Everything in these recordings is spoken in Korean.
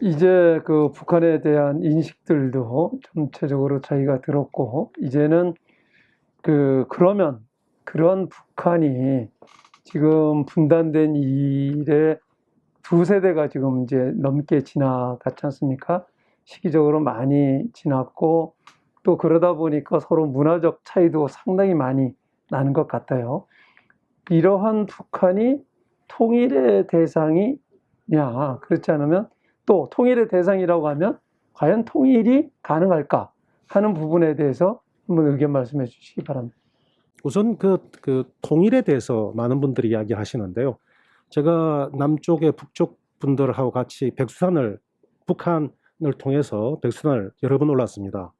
이제 그 북한에 대한 인식들도 전체적으로 차이가 들었고, 이제는 그러면 그런 북한이 지금 분단된 이래 두 세대가 지금 이제 넘게 지나갔지 않습니까? 시기적으로 많이 지났고, 또 그러다 보니까 서로 문화적 차이도 상당히 많이 나는 것 같아요. 이러한 북한이 통일의 대상이냐, 그렇지 않으면 또 통일의 대상이라고 하면 과연 통일이 가능할까 하는 부분에 대해서 한번 의견 말씀해 주시기 바랍니다. 우선 그 통일에 대해서 많은 분들이 이야기하시는데요. 제가 남쪽의 북쪽 분들하고 같이 북한을 통해서 백두산을 여러 번 올랐습니다.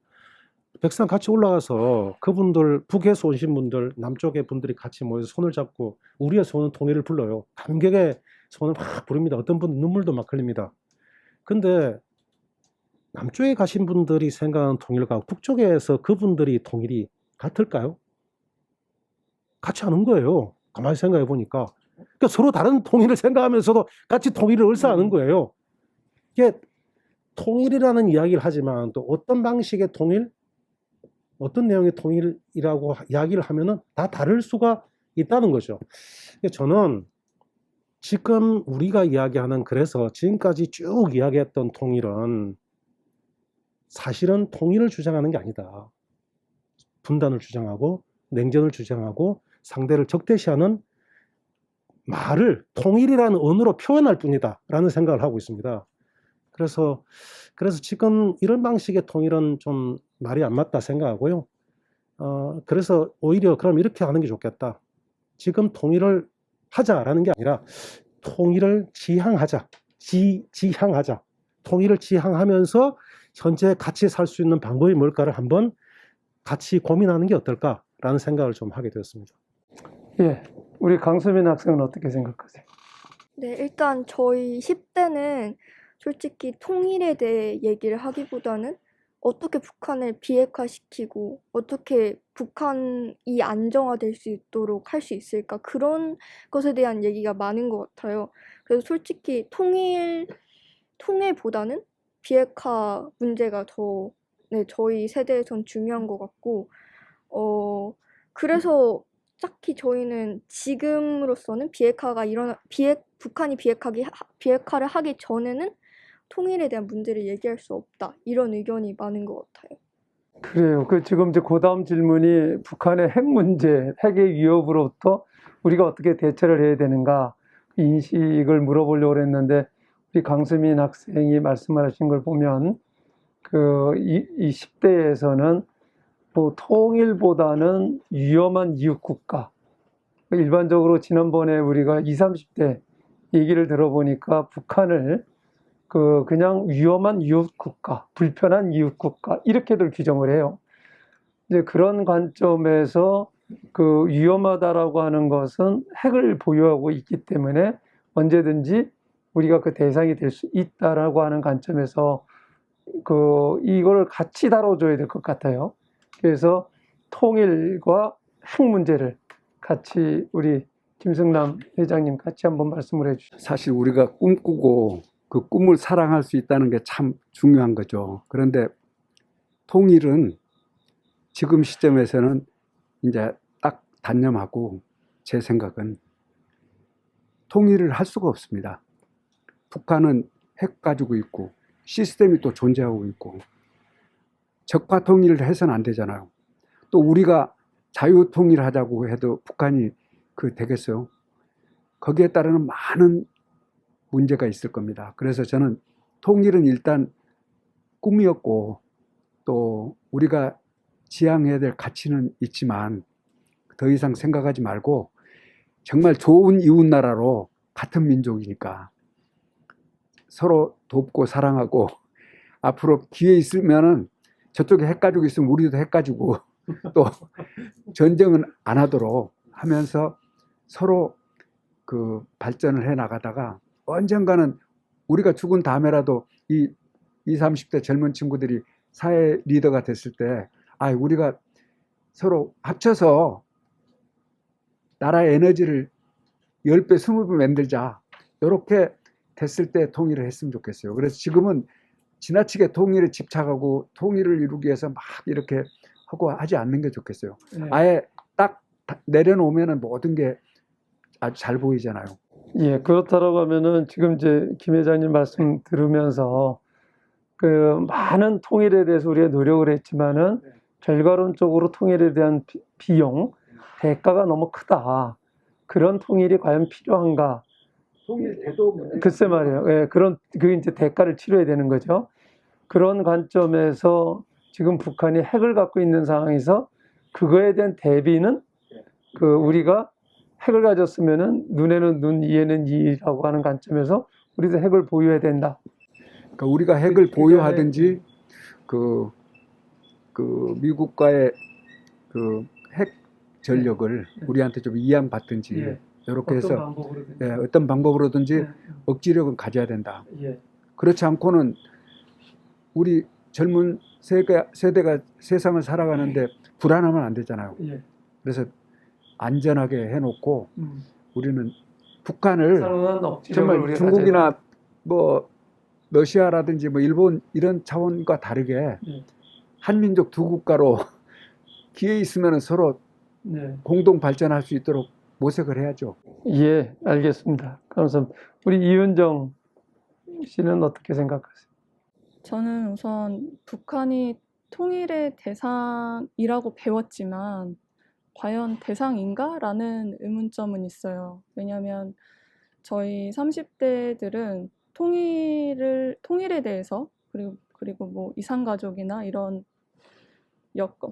백두산 같이 올라가서 그분들, 북에서 오신 분들, 남쪽의 분들이 같이 모여서 손을 잡고 우리의 손은 통일을 불러요. 감격의 손을 막 부릅니다. 어떤 분은 눈물도 막 흘립니다. 근데 남쪽에 가신 분들이 생각하는 통일과 북쪽에서 그분들이 통일이 같을까요? 같이 하는 거예요. 가만히 생각해 보니까. 그러니까 서로 다른 통일을 생각하면서도 같이 통일을 을사하는 거예요. 이게 통일이라는 이야기를 하지만 또 어떤 방식의 통일, 어떤 내용의 통일이라고 이야기를 하면은 다 다를 수가 있다는 거죠. 저는 지금 우리가 이야기하는, 그래서 지금까지 쭉 이야기했던 통일은 사실은 통일을 주장하는 게 아니다. 분단을 주장하고 냉전을 주장하고 상대를 적대시하는 말을 통일이라는 언어로 표현할 뿐이다 라는 생각을 하고 있습니다. 그래서 지금 이런 방식의 통일은 좀 말이 안 맞다 생각하고요. 그래서 오히려 그럼 이렇게 하는 게 좋겠다. 지금 통일을 하자라는 게 아니라 통일을 지향하자. 지향하자. 통일을 지향하면서 현재 같이 살 수 있는 방법이 뭘까를 한번 같이 고민하는 게 어떨까라는 생각을 좀 하게 되었습니다. 예, 우리 강수민 학생은 어떻게 생각하세요? 네, 일단 저희 10대는 솔직히 통일에 대해 얘기를 하기보다는 어떻게 북한을 비핵화시키고 어떻게 북한이 안정화될 수 있도록 할 수 있을까, 그런 것에 대한 얘기가 많은 것 같아요. 그래서 솔직히 통일보다는 비핵화 문제가 더, 네, 저희 세대에선 중요한 것 같고, 그래서 딱히 저희는 지금으로서는 북한이 비핵화를 하기 전에는 통일에 대한 문제를 얘기할 수 없다, 이런 의견이 많은 것 같아요. 그래요. 지금 이제 그 다음 질문이 북한의 핵 문제, 핵의 위협으로부터 우리가 어떻게 대처를 해야 되는가 인식을 물어보려고 했는데, 우리 강수민 학생이 말씀하신 걸 보면 이 10대에서는 뭐 통일보다는 위험한 이웃 국가, 일반적으로 지난번에 우리가 20, 30대 얘기를 들어보니까 북한을 그냥 위험한 이웃 국가, 불편한 이웃 국가 이렇게들 규정을 해요. 이제 그런 관점에서 위험하다라고 하는 것은 핵을 보유하고 있기 때문에 언제든지 우리가 그 대상이 될 수 있다라고 하는 관점에서 이걸 같이 다뤄줘야 될 것 같아요. 그래서 통일과 핵 문제를 같이 우리 김승남 회장님 같이 한번 말씀을 해주시죠. 사실 우리가 꿈꾸고 그 꿈을 사랑할 수 있다는 게 참 중요한 거죠. 그런데 통일은 지금 시점에서는 이제 딱 단념하고, 제 생각은 통일을 할 수가 없습니다. 북한은 핵 가지고 있고 시스템이 또 존재하고 있고, 적화 통일을 해서는 안 되잖아요. 또 우리가 자유 통일하자고 해도 북한이 되겠어요? 거기에 따르는 많은 문제가 있을 겁니다. 그래서 저는 통일은 일단 꿈이었고, 또 우리가 지향해야 될 가치는 있지만 더 이상 생각하지 말고 정말 좋은 이웃나라로, 같은 민족이니까 서로 돕고 사랑하고, 앞으로 기회 있으면은 저쪽에 핵 가지고 있으면 우리도 핵 가지고 또 전쟁은 안 하도록 하면서 서로 발전을 해 나가다가 언젠가는 우리가 죽은 다음에라도 이 20, 30대 젊은 친구들이 사회 리더가 됐을 때, 우리가 서로 합쳐서 나라의 에너지를 10배, 20배 만들자, 이렇게 됐을 때 통일을 했으면 좋겠어요. 그래서 지금은 지나치게 통일에 집착하고 통일을 이루기 위해서 막 이렇게 하고 하지 않는 게 좋겠어요. 예. 아예 딱 내려놓으면은 모든 게 아주 잘 보이잖아요. 예, 그렇다라고 하면은 지금 이제 김 회장님 말씀 들으면서 그 많은 통일에 대해서 우리가 노력을 했지만은 결과론적으로 통일에 대한 비용, 대가가 너무 크다. 그런 통일이 과연 필요한가? 통일돼도 글쎄 말이에요. 예, 그 이제 대가를 치러야 되는 거죠. 그런 관점에서 지금 북한이 핵을 갖고 있는 상황에서 그거에 대한 대비는 그 우리가 핵을 가졌으면은 눈에는 눈, 이에는 이라고 하는 관점에서 우리도 핵을 보유해야 된다. 그러니까 우리가 핵을 보유하든지 그 미국과의 그 핵 전력을 우리한테 좀 이양받든지 이렇게 해서 방법으로든. 어떤 방법으로든지 예, 억지력은 가져야 된다. 예, 그렇지 않고는 우리 젊은 세대가 세상을 살아가는데 불안하면 안 되잖아요. 예. 그래서 안전하게 해놓고 음. 우리는 북한을 상응한 억지력을 정말 우리가 중국이나 뭐 러시아라든지 뭐 일본 이런 차원과 다르게 한민족 두 국가로 기회 있으면 서로 네. 공동 발전할 수 있도록 모색을 해야죠. 예, 알겠습니다. 감사합니다. 우리 이은정 씨는 어떻게 생각하세요? 저는 우선 북한이 통일의 대상이라고 배웠지만 과연 대상인가라는 의문점은 있어요. 왜냐하면 저희 30대들은 통일에 대해서 그리고 뭐 이산가족이나 이런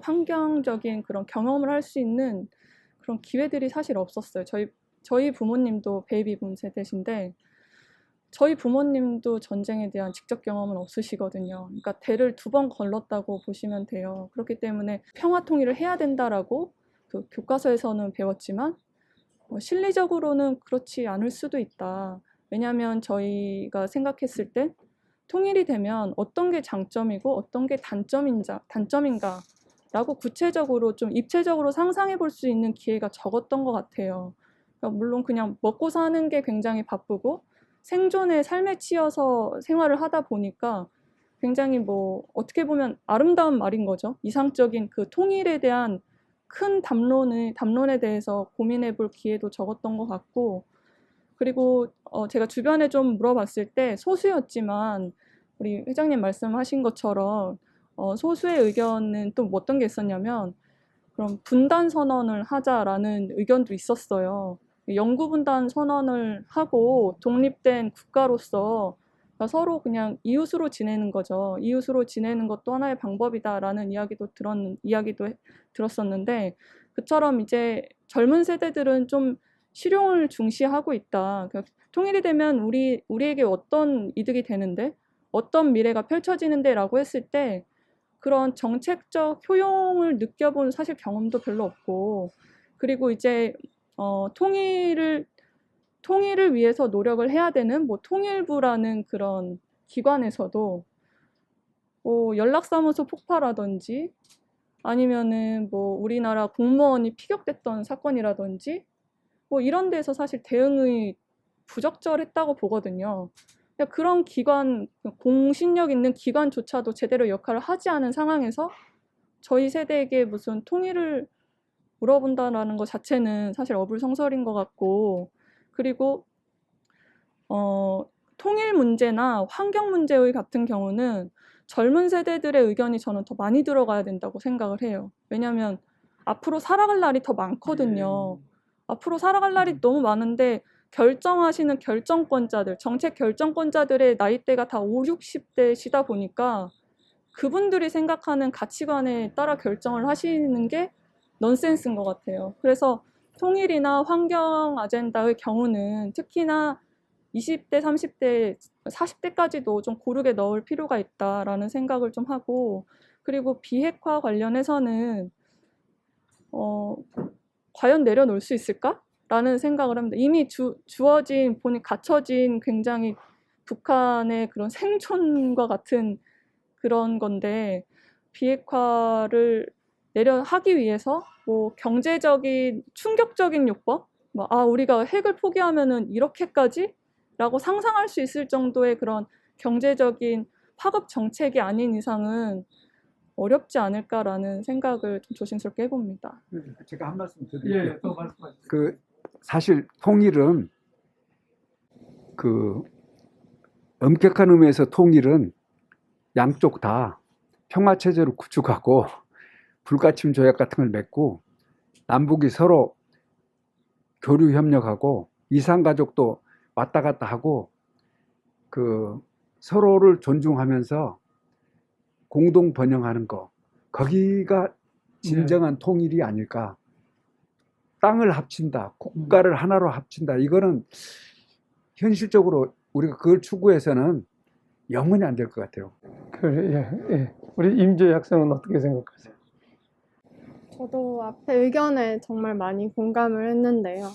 환경적인 그런 경험을 할 수 있는 그런 기회들이 사실 없었어요. 저희 부모님도 베이비붐 세대신데 저희 부모님도 전쟁에 대한 직접 경험은 없으시거든요. 그러니까 대를 2번 걸렀다고 보시면 돼요. 그렇기 때문에 평화 통일을 해야 된다라고 그 교과서에서는 배웠지만 실리적으로는 그렇지 않을 수도 있다. 왜냐하면 저희가 생각했을 때 통일이 되면 어떤 게 장점이고 어떤 게 단점인가라고 구체적으로 좀 입체적으로 상상해 볼 수 있는 기회가 적었던 것 같아요. 그러니까 물론 그냥 먹고 사는 게 굉장히 바쁘고 생존의 삶에 치여서 생활을 하다 보니까 굉장히 뭐 어떻게 보면 아름다운 말인 거죠. 이상적인 그 통일에 대한 큰 담론에 대해서 고민해 볼 기회도 적었던 것 같고, 그리고 제가 주변에 좀 물어봤을 때 소수였지만 우리 회장님 말씀하신 것처럼 소수의 의견은 또 어떤 게 있었냐면 그럼 분단 선언을 하자라는 의견도 있었어요. 영구 분단 선언을 하고 독립된 국가로서 서로 그냥 이웃으로 지내는 거죠. 이웃으로 지내는 것도 하나의 방법이다라는 이야기도 들었었는데 그처럼 이제 젊은 세대들은 좀 실용을 중시하고 있다. 그러니까 통일이 되면 우리에게 어떤 이득이 되는데 어떤 미래가 펼쳐지는데라고 했을 때 그런 정책적 효용을 느껴본 사실 경험도 별로 없고, 그리고 이제 통일을 위해서 노력을 해야 되는 뭐 통일부라는 그런 기관에서도 뭐 연락사무소 폭파라든지 아니면은 뭐 우리나라 공무원이 피격됐던 사건이라든지 뭐 이런 데서 사실 대응이 부적절했다고 보거든요. 그런 기관, 공신력 있는 기관조차도 제대로 역할을 하지 않은 상황에서 저희 세대에게 무슨 통일을 물어본다라는 것 자체는 사실 어불성설인 것 같고, 그리고 통일 문제나 환경 문제의 같은 경우는 젊은 세대들의 의견이 저는 더 많이 들어가야 된다고 생각을 해요. 왜냐하면 앞으로 살아갈 날이 더 많거든요. 앞으로 살아갈 날이 너무 많은데 결정하시는 결정권자들, 정책 결정권자들의 나이대가 다 5, 60대시다 보니까 그분들이 생각하는 가치관에 따라 결정을 하시는 게 넌센스인 것 같아요. 그래서 통일이나 환경 아젠다의 경우는 특히나 20대, 30대, 40대까지도 좀 고르게 넣을 필요가 있다라는 생각을 좀 하고, 그리고 비핵화 관련해서는 과연 내려놓을 수 있을까? 라는 생각을 합니다. 이미 갖춰진 굉장히 북한의 그런 생존과 같은 그런 건데, 비핵화를 하기 위해서 뭐 경제적인 충격적인 요법, 우리가 핵을 포기하면은 이렇게까지 라고 상상할 수 있을 정도의 그런 경제적인 파급 정책이 아닌 이상은 어렵지 않을까라는 생각을 좀 조심스럽게 해봅니다. 제가 한 말씀 드릴게요. 예, 또 말씀하세요. 사실 통일은 엄격한 의미에서 통일은 양쪽 다 평화 체제를 구축하고 불가침 조약 같은 걸 맺고 남북이 서로 교류 협력하고 이산 가족도 왔다 갔다 하고 서로를 존중하면서 공동 번영하는 거, 거기가 진정한 통일이 아닐까. 땅을 합친다, 국가를 하나로 합친다, 이거는 현실적으로 우리가 그걸 추구해서는 영원히 안 될 것 같아요. 그래, 예, 예. 우리 임조희 학생은 어떻게 생각하세요? 저도 앞에 의견에 정말 많이 공감을 했는데요.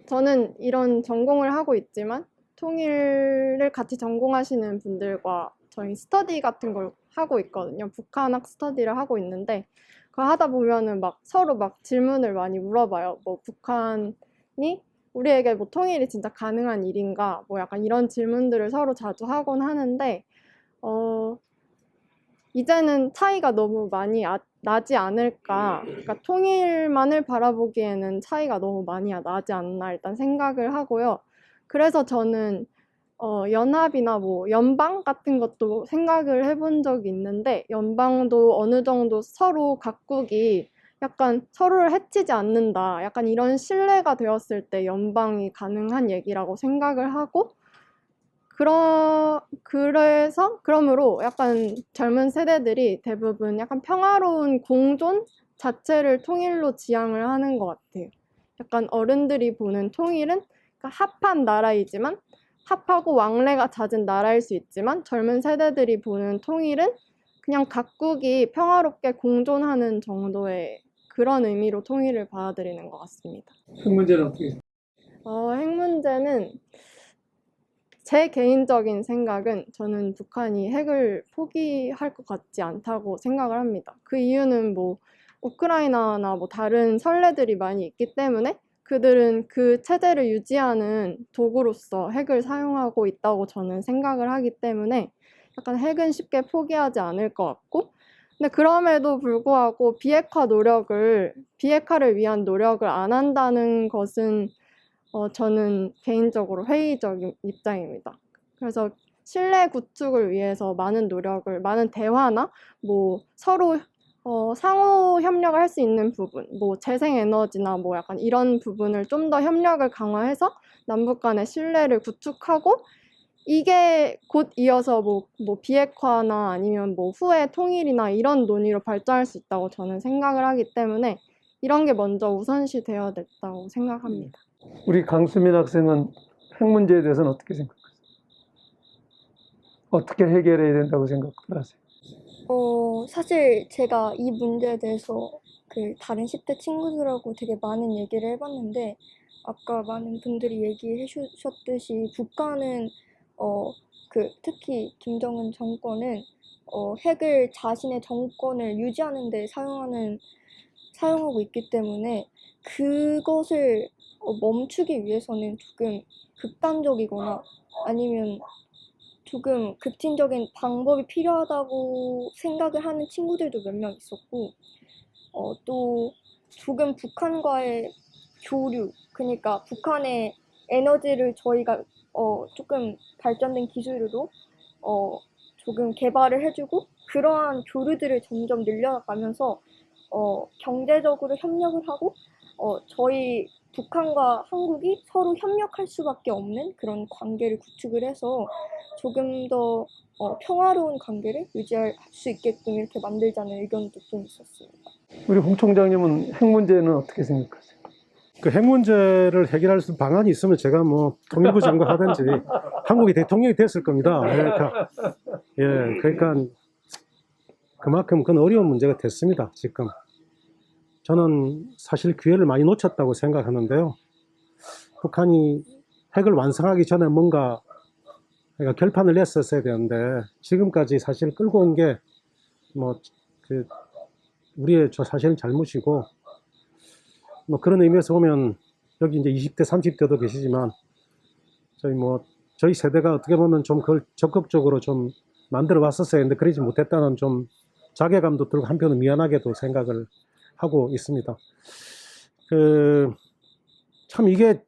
저는 이런 전공을 하고 있지만 통일을 같이 전공하시는 분들과 저희 스터디 같은 걸 하고 있거든요. 북한학 스터디를 하고 있는데 그거 하다 보면은 막 서로 막 질문을 많이 물어봐요. 뭐 북한이 우리에게 뭐 통일이 진짜 가능한 일인가? 뭐 약간 이런 질문들을 서로 자주 하곤 하는데 이제는 차이가 너무 많이 나지 않을까. 그러니까 통일만을 바라보기에는 차이가 너무 많이 나지 않나 일단 생각을 하고요. 그래서 저는 연합이나 뭐 연방 같은 것도 생각을 해본 적이 있는데 연방도 어느 정도 서로 각국이 약간 서로를 해치지 않는다. 약간 이런 신뢰가 되었을 때 연방이 가능한 얘기라고 생각을 하고 그러므로 약간 젊은 세대들이 대부분 약간 평화로운 공존 자체를 통일로 지향을 하는 것 같아요. 약간 어른들이 보는 통일은 합한 나라이지만 합하고 왕래가 잦은 나라일 수 있지만 젊은 세대들이 보는 통일은 그냥 각국이 평화롭게 공존하는 정도의 그런 의미로 통일을 받아들이는 것 같습니다. 핵 문제는 어떻게 생각하세요? 핵 문제는 제 개인적인 생각은 저는 북한이 핵을 포기할 것 같지 않다고 생각을 합니다. 그 이유는 뭐 우크라이나나 뭐 다른 선례들이 많이 있기 때문에 그들은 그 체제를 유지하는 도구로서 핵을 사용하고 있다고 저는 생각을 하기 때문에 약간 핵은 쉽게 포기하지 않을 것 같고 근데 그럼에도 불구하고 비핵화를 위한 노력을 안 한다는 것은 저는 개인적으로 회의적인 입장입니다. 그래서 신뢰 구축을 위해서 많은 노력을, 많은 대화나 뭐 서로 상호 협력을 할 수 있는 부분, 뭐 재생에너지나 뭐 약간 이런 부분을 좀 더 협력을 강화해서 남북 간의 신뢰를 구축하고 이게 곧 이어서 뭐 비핵화나 아니면 뭐 후에 통일이나 이런 논의로 발전할 수 있다고 저는 생각을 하기 때문에 이런 게 먼저 우선시 되어야 됐다고 생각합니다. 우리 강수민 학생은 핵 문제에 대해서는 어떻게 생각하세요? 어떻게 해결해야 된다고 생각하세요? 사실 제가 이 문제에 대해서 다른 10대 친구들하고 되게 많은 얘기를 해봤는데 아까 많은 분들이 얘기해 주셨듯이 북한은 특히 김정은 정권은 핵을 자신의 정권을 유지하는 데 사용하고 있기 때문에 그것을 멈추기 위해서는 조금 극단적이거나 아니면 조금 급진적인 방법이 필요하다고 생각을 하는 친구들도 몇 명 있었고 또 조금 북한과의 교류, 그러니까 북한의 에너지를 저희가 조금 발전된 기술로 조금 개발을 해주고 그러한 교류들을 점점 늘려가면서 경제적으로 협력을 하고 저희 북한과 한국이 서로 협력할 수밖에 없는 그런 관계를 구축을 해서 조금 더 평화로운 관계를 유지할 수 있게끔 이렇게 만들자는 의견도 좀 있었습니다. 우리 홍 총장님은 핵 문제는 어떻게 생각하세요? 그 핵 문제를 해결할 수 있는 방안이 있으면 제가 뭐 통일부 장관 하든지 한국이 대통령이 됐을 겁니다. 그러니까 그만큼 그건 어려운 문제가 됐습니다. 지금 저는 사실 기회를 많이 놓쳤다고 생각하는데요. 북한이 핵을 완성하기 전에 뭔가 결판을 냈었어야 되는데 지금까지 사실 끌고 온 게 우리의 사실은 잘못이고 뭐 그런 의미에서 보면 여기 이제 20대, 30대도 계시지만 저희 세대가 어떻게 보면 좀 그걸 적극적으로 좀 만들어 왔었어야 했는데 그러지 못했다는 좀 자괴감도 들고 한편은 미안하게도 생각을 하고 있습니다. 참 이게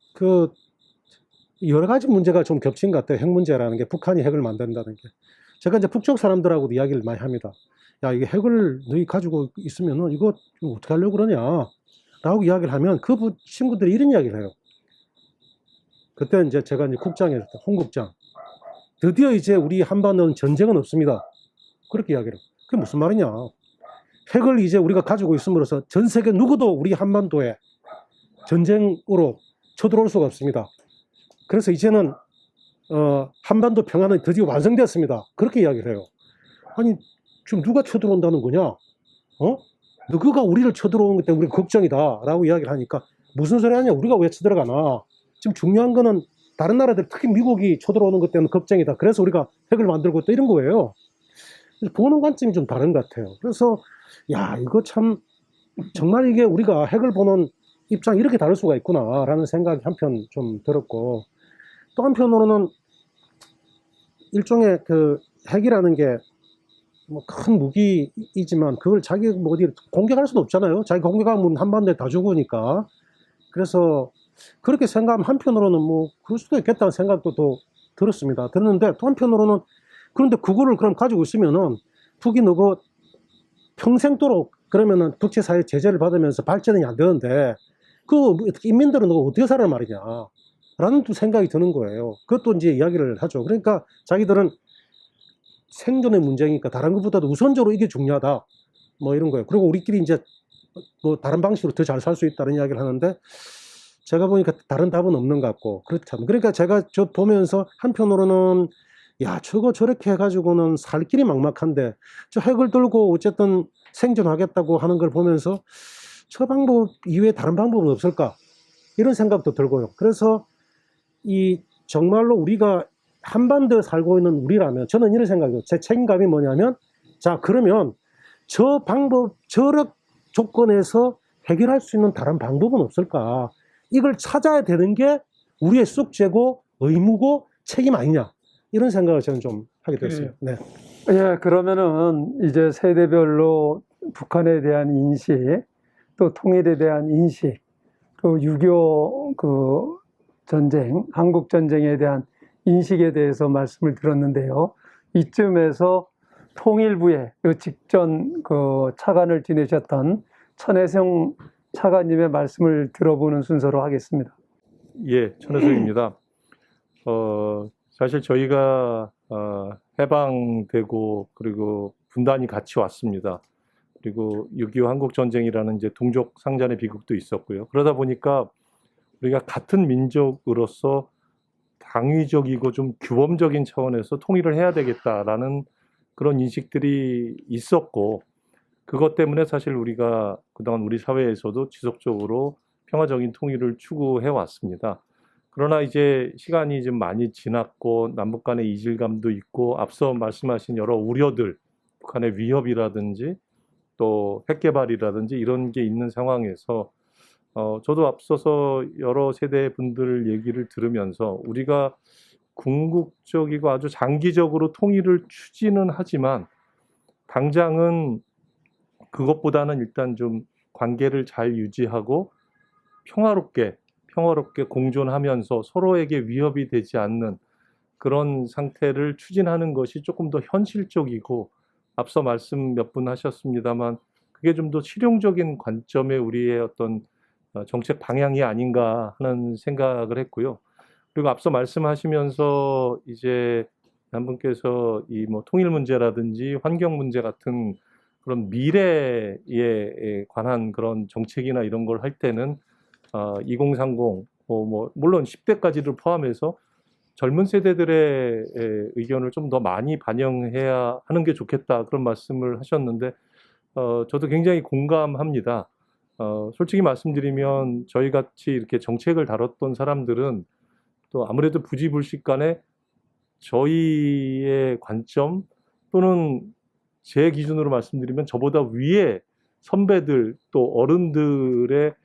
여러 가지 문제가 좀 겹친 것 같아요. 핵 문제라는 게, 북한이 핵을 만든다는 게. 제가 이제 북쪽 사람들하고도 이야기를 많이 합니다. 야, 이게 핵을 너희 가지고 있으면은 이거 어떻게 하려고 그러냐? 라고 이야기를 하면 그 친구들이 이런 이야기를 해요. 그때 이제 제가 이제 국장이었을 때, 홍국장. 드디어 이제 우리 한반도는 전쟁은 없습니다. 그렇게 이야기를 해요. 그게 무슨 말이냐? 핵을 이제 우리가 가지고 있음으로써 전 세계 누구도 우리 한반도에 전쟁으로 쳐들어올 수가 없습니다. 그래서 이제는 한반도 평화는 드디어 완성되었습니다. 그렇게 이야기를 해요. 아니, 지금 누가 쳐들어온다는 거냐? 누구가 우리를 쳐들어오는 것 때문에 우리가 걱정이다 라고 이야기를 하니까, 무슨 소리 하냐? 우리가 왜 쳐들어가나? 지금 중요한 거는 다른 나라들, 특히 미국이 쳐들어오는 것 때문에 걱정이다. 그래서 우리가 핵을 만들고 또 이런 거예요. 그래서 보는 관점이 좀 다른 것 같아요. 그래서 야, 이거 참 정말 이게 우리가 핵을 보는 입장이 이렇게 다를 수가 있구나 라는 생각이 한편 좀 들었고, 또 한편으로는 일종의 핵이라는 게 뭐 큰 무기이지만 그걸 자기 뭐 어디 공격할 수도 없잖아요. 자기 공격하면 한반도에 다 죽으니까. 그래서 그렇게 생각하면 한편으로는 뭐 그럴 수도 있겠다는 생각도 또 들었습니다. 들었는데 또 한편으로는, 그런데 그거를 그럼 가지고 있으면은 북이 너가 평생도록 그러면은 국제사회 제재를 받으면서 발전이 안 되는데 인민들은 너가 어떻게 살아란 말이냐 라는 또 생각이 드는 거예요. 그것도 이제 이야기를 하죠. 그러니까 자기들은 생존의 문제니까 다른 것보다도 우선적으로 이게 중요하다 뭐 이런 거예요. 그리고 우리끼리 이제 뭐 다른 방식으로 더 잘 살 수 있다는 이야기를 하는데, 제가 보니까 다른 답은 없는 것 같고 그렇죠. 그러니까 제가 보면서 한편으로는 야, 저거 저렇게 해가지고는 살 길이 막막한데 저 핵을 들고 어쨌든 생존하겠다고 하는 걸 보면서 저 방법 이외에 다른 방법은 없을까 이런 생각도 들고요. 그래서 정말로 우리가 한반도에 살고 있는 우리라면 저는 이런 생각이에요. 제 책임감이 뭐냐면, 자, 그러면 저 조건에서 해결할 수 있는 다른 방법은 없을까? 이걸 찾아야 되는 게 우리의 숙제고 의무고 책임 아니냐, 이런 생각을 저는 좀 하게 됐어요. 네. 예, 그러면은 이제 세대별로 북한에 대한 인식, 또 통일에 대한 인식, 또 6.25 전쟁, 한국 전쟁에 대한 인식에 대해서 말씀을 들었는데요. 이쯤에서 통일부에 직전 차관을 지내셨던 천혜성 차관님의 말씀을 들어보는 순서로 하겠습니다. 예, 천혜성입니다. 사실 저희가 해방되고 그리고 분단이 같이 왔습니다. 그리고 6.25 한국전쟁이라는 이제 동족 상잔의 비극도 있었고요. 그러다 보니까 우리가 같은 민족으로서 당위적이고 좀 규범적인 차원에서 통일을 해야 되겠다라는 그런 인식들이 있었고, 그것 때문에 사실 우리가 그동안 우리 사회에서도 지속적으로 평화적인 통일을 추구해 왔습니다. 그러나 이제 시간이 좀 많이 지났고 남북 간의 이질감도 있고 앞서 말씀하신 여러 우려들, 북한의 위협이라든지 또 핵개발이라든지 이런 게 있는 상황에서 저도 앞서서 여러 세대 분들 얘기를 들으면서 우리가 궁극적이고 아주 장기적으로 통일을 추진은 하지만 당장은 그것보다는 일단 좀 관계를 잘 유지하고 평화롭게 공존하면서 서로에게 위협이 되지 않는 그런 상태를 추진하는 것이 조금 더 현실적이고, 앞서 말씀 몇 분 하셨습니다만 그게 좀 더 실용적인 관점의 우리의 어떤 정책 방향이 아닌가 하는 생각을 했고요. 그리고 앞서 말씀하시면서 이제 한 분께서 이 뭐 통일 문제라든지 환경 문제 같은 그런 미래에 관한 그런 정책이나 이런 걸 할 때는 2030 뭐 물론 10대까지를 포함해서 젊은 세대들의 의견을 좀 더 많이 반영해야 하는 게 좋겠다, 그런 말씀을 하셨는데 저도 굉장히 공감합니다. 솔직히 말씀드리면 저희 같이 이렇게 정책을 다뤘던 사람들은 또 아무래도 부지불식간에 저희의 관점 또는 제 기준으로 말씀드리면 저보다 위에 선배들 또 어른들의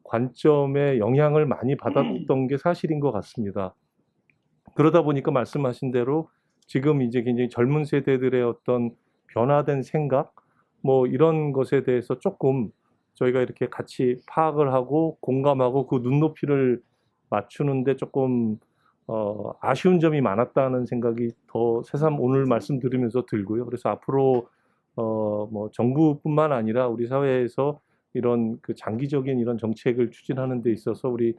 관점에 영향을 많이 받았던 게 사실인 것 같습니다. 그러다 보니까 말씀하신 대로 지금 이제 굉장히 젊은 세대들의 어떤 변화된 생각, 뭐 이런 것에 대해서 조금 저희가 이렇게 같이 파악을 하고 공감하고 그 눈높이를 맞추는데 조금 아쉬운 점이 많았다는 생각이 더 새삼 오늘 말씀 들으면서 들고요. 그래서 앞으로 뭐 정부뿐만 아니라 우리 사회에서 이런 그 장기적인 이런 정책을 추진하는 데 있어서 우리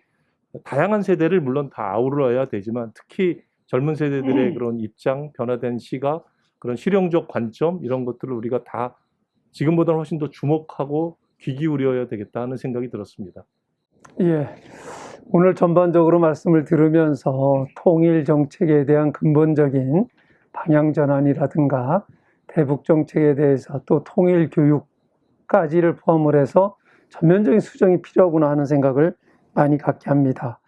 다양한 세대를 물론 다 아우러야 되지만 특히 젊은 세대들의 그런 입장, 변화된 시각, 그런 실용적 관점 이런 것들을 우리가 다 지금보다는 훨씬 더 주목하고 귀 기울여야 되겠다 하는 생각이 들었습니다. 예. 오늘 전반적으로 말씀을 들으면서 통일 정책에 대한 근본적인 방향 전환이라든가 대북 정책에 대해서 또 통일 교육까지를 포함을 해서 전면적인 수정이 필요하구나 하는 생각을 많이 갖게 합니다.